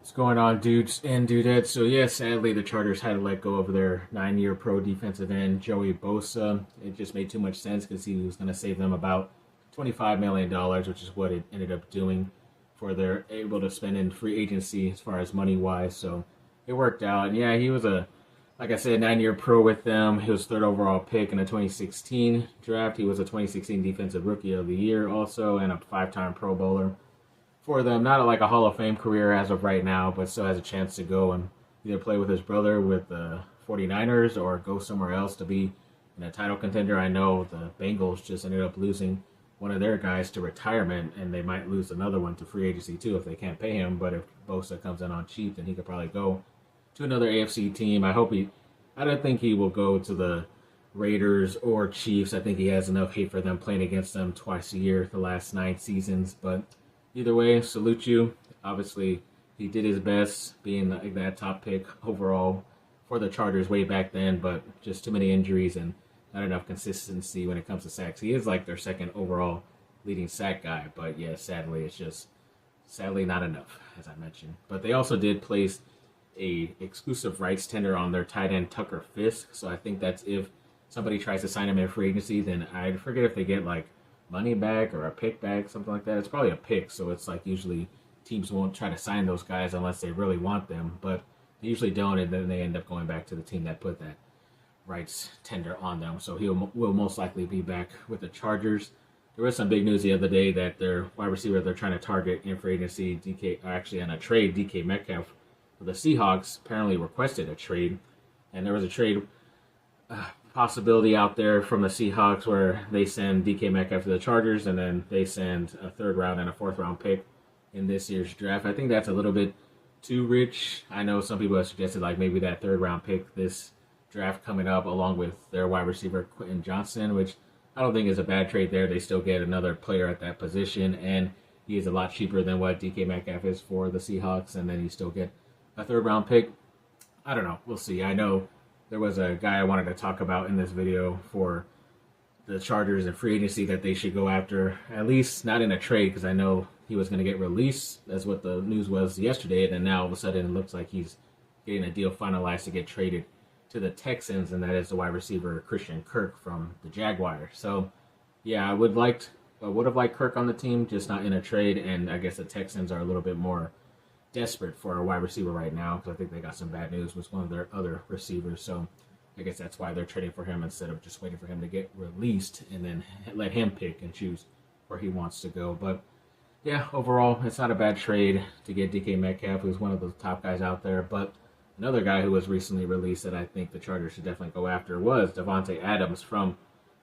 What's going on, dudes and dudettes? So, yeah, sadly, the Chargers had to let go of their 9-year pro defensive end, Joey Bosa. It just made too much sense because he was going to save them about $25 million, which is what it ended up doing for their able to spend in free agency as far as money wise. So, it worked out. And, yeah, he was like I said, 9-year pro with them. He was third overall pick in the 2016 draft. He was a 2016 Defensive Rookie of the Year also and a 5-time Pro Bowler for them. Not like a Hall of Fame career as of right now, but still has a chance to go and either play with his brother with the 49ers or go somewhere else to be in a title contender. I know the Bengals just ended up losing one of their guys to retirement, and they might lose another one to free agency too if they can't pay him. But if Bosa comes in on cheap, then he could probably go to another AFC team. I don't think he will go to the Raiders or Chiefs. I think he has enough hate for them playing against them twice a year the last 9 seasons. But either way, salute you. Obviously, he did his best being that top pick overall for the Chargers way back then, but just too many injuries and not enough consistency when it comes to sacks. He is like their second overall leading sack guy, but yeah, sadly not enough, as I mentioned. But they also did place a exclusive rights tender on their tight end Tucker Fisk, so I think that's if somebody tries to sign him in free agency, then I forget if they get like money back or a pick back, something like that. It's probably a pick, so it's like usually teams won't try to sign those guys unless they really want them, but they usually don't, and then they end up going back to the team that put that rights tender on them. So will most likely be back with the Chargers. There was some big news the other day that their wide receiver they're trying to target in free agency, actually on a trade, DK Metcalf, for the Seahawks apparently requested a trade, and there was a trade possibility out there from the Seahawks where they send DK Metcalf to the Chargers and then they send a 3rd round and a 4th round pick in this year's draft. I think that's a little bit too rich. I know some people have suggested like maybe that 3rd round pick this draft coming up along with their wide receiver Quentin Johnson, which I don't think is a bad trade there. They still get another player at that position, and he is a lot cheaper than what DK Metcalf is for the Seahawks, and then you still get a 3rd round pick. I don't know. We'll see. I know there was a guy I wanted to talk about in this video for the Chargers and free agency that they should go after, at least not in a trade, because I know he was going to get released. That's what the news was yesterday, and then now all of a sudden it looks like he's getting a deal finalized to get traded to the Texans, and that is the wide receiver Christian Kirk from the Jaguars. So, yeah, I would have liked Kirk on the team, just not in a trade, and I guess the Texans are a little bit more desperate for a wide receiver right now because I think they got some bad news with one of their other receivers. So I guess that's why they're trading for him instead of just waiting for him to get released and then let him pick and choose where he wants to go. But yeah, overall, it's not a bad trade to get DK Metcalf, who's one of the top guys out there. But another guy who was recently released that I think the Chargers should definitely go after was Devontae Adams from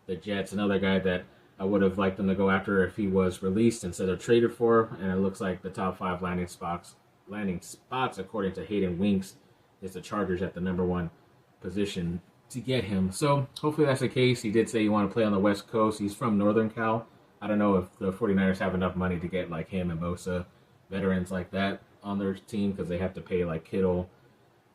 the Jets. Another guy that I would have liked them to go after if he was released instead of traded for. And it looks like the top 5 landing spots, according to Hayden Winks, is the Chargers at the number 1 position to get him. So hopefully that's the case. He did say he wanted to play on the West Coast. He's from Northern Cal. I don't know if the 49ers have enough money to get like him and Bosa, veterans like that, on their team because they have to pay like Kittle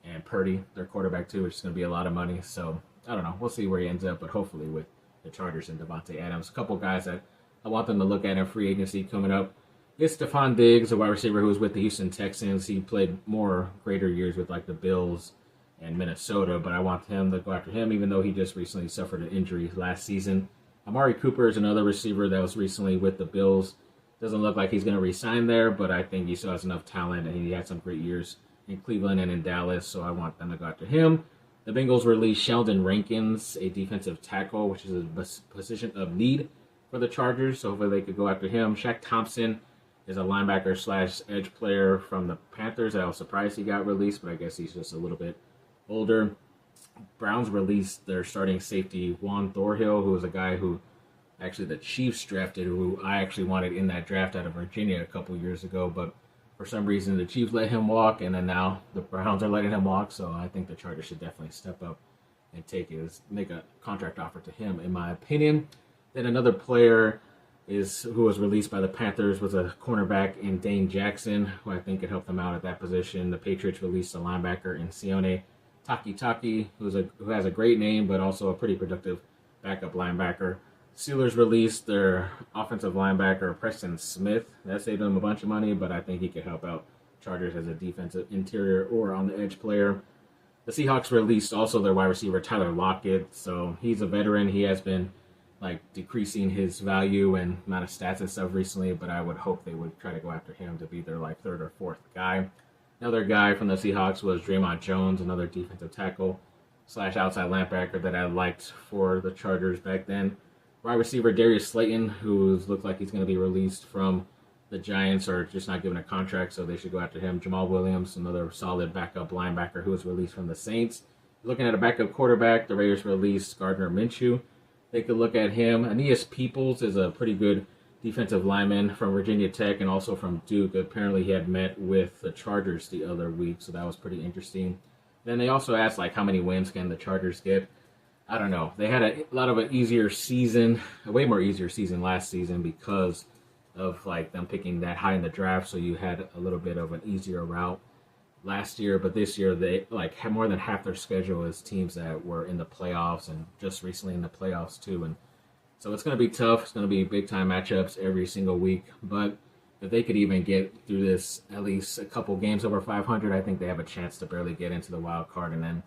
and Purdy, their quarterback too, which is going to be a lot of money. So I don't know. We'll see where he ends up, but hopefully with the Chargers and Devontae Adams. A couple guys that I want them to look at in free agency coming up. It's Stephon Diggs, a wide receiver who was with the Houston Texans. He played more greater years with like the Bills and Minnesota, but I want him to go after him, even though he just recently suffered an injury last season. Amari Cooper is another receiver that was recently with the Bills. Doesn't look like he's going to re-sign there, but I think he still has enough talent, and he had some great years in Cleveland and in Dallas, so I want them to go after him. The Bengals released Sheldon Rankins, a defensive tackle, which is a position of need for the Chargers, so hopefully they could go after him. Shaq Thompson is a linebacker slash edge player from the Panthers. I was surprised he got released, but I guess he's just a little bit older. Browns released their starting safety, Juan Thorhill, who was a guy who actually the Chiefs drafted, who I actually wanted in that draft out of Virginia a couple years ago, but for some reason the Chiefs let him walk, and then now the Browns are letting him walk, so I think the Chargers should definitely step up and make a contract offer to him, in my opinion. Then another player who was released by the Panthers was a cornerback in Dane Jackson, who I think could help them out at that position. The Patriots released a linebacker in Sione Takitaki, who has a great name, but also a pretty productive backup linebacker. Steelers released their offensive linebacker, Preston Smith. That saved them a bunch of money, but I think he could help out Chargers as a defensive interior or on the edge player. The Seahawks released also their wide receiver Tyler Lockett, so he's a veteran. He has been like decreasing his value and amount of stats and stuff recently, but I would hope they would try to go after him to be their like third or fourth guy. Another guy from the Seahawks was Draymond Jones, another defensive tackle / outside linebacker that I liked for the Chargers back then. Wide receiver Darius Slayton, who looked like he's going to be released from the Giants or just not given a contract, so they should go after him. Jamal Williams, another solid backup linebacker who was released from the Saints. Looking at a backup quarterback, the Raiders released Gardner Minshew. They could look at him. Aeneas Peoples is a pretty good defensive lineman from Virginia Tech and also from Duke. Apparently he had met with the Chargers the other week, so that was pretty interesting. Then they also asked, like, how many wins can the Chargers get? I don't know. They had a lot of an easier season, a way more easier season last season because of, like, them picking that high in the draft, so you had a little bit of an easier route last year. But this year, they, like, had more than half their schedule as teams that were in the playoffs and just recently in the playoffs, too. And so it's going to be tough. It's going to be big-time matchups every single week. But if they could even get through this at least a couple games over 500, I think they have a chance to barely get into the wild card. And then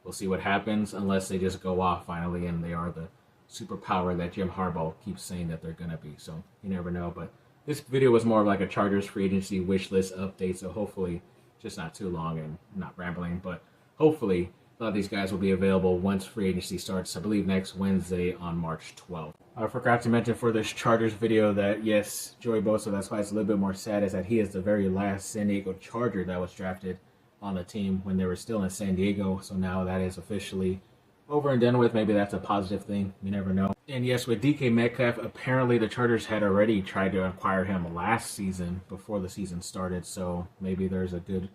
we'll see what happens unless they just go off finally and they are the superpower that Jim Harbaugh keeps saying that they're going to be. So you never know. But this video was more of like a Chargers free agency wish list update. So hopefully just not too long and not rambling. But hopefully a lot of these guys will be available once free agency starts, I believe next Wednesday on March 12th. I forgot to mention for this Chargers video that, yes, Joey Bosa, that's why it's a little bit more sad, is that he is the very last San Diego Charger that was drafted on the team when they were still in San Diego. So now that is officially over and done with. Maybe that's a positive thing. You never know. And yes, with DK Metcalf, apparently the Chargers had already tried to acquire him last season before the season started. So maybe there's a good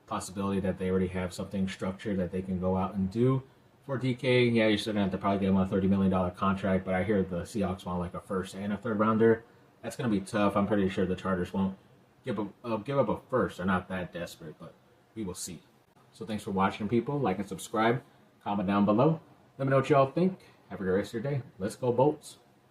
possibility that they already have something structured that they can go out and do. For DK, yeah, you're still going to have to probably give him a $30 million contract, but I hear the Seahawks want like a first and a third rounder. That's going to be tough. I'm pretty sure the Chargers won't give up a first. They're not that desperate, but we will see. So thanks for watching, people. Like and subscribe. Comment down below. Let me know what y'all think. Have a great rest of your day. Let's go, Bolts.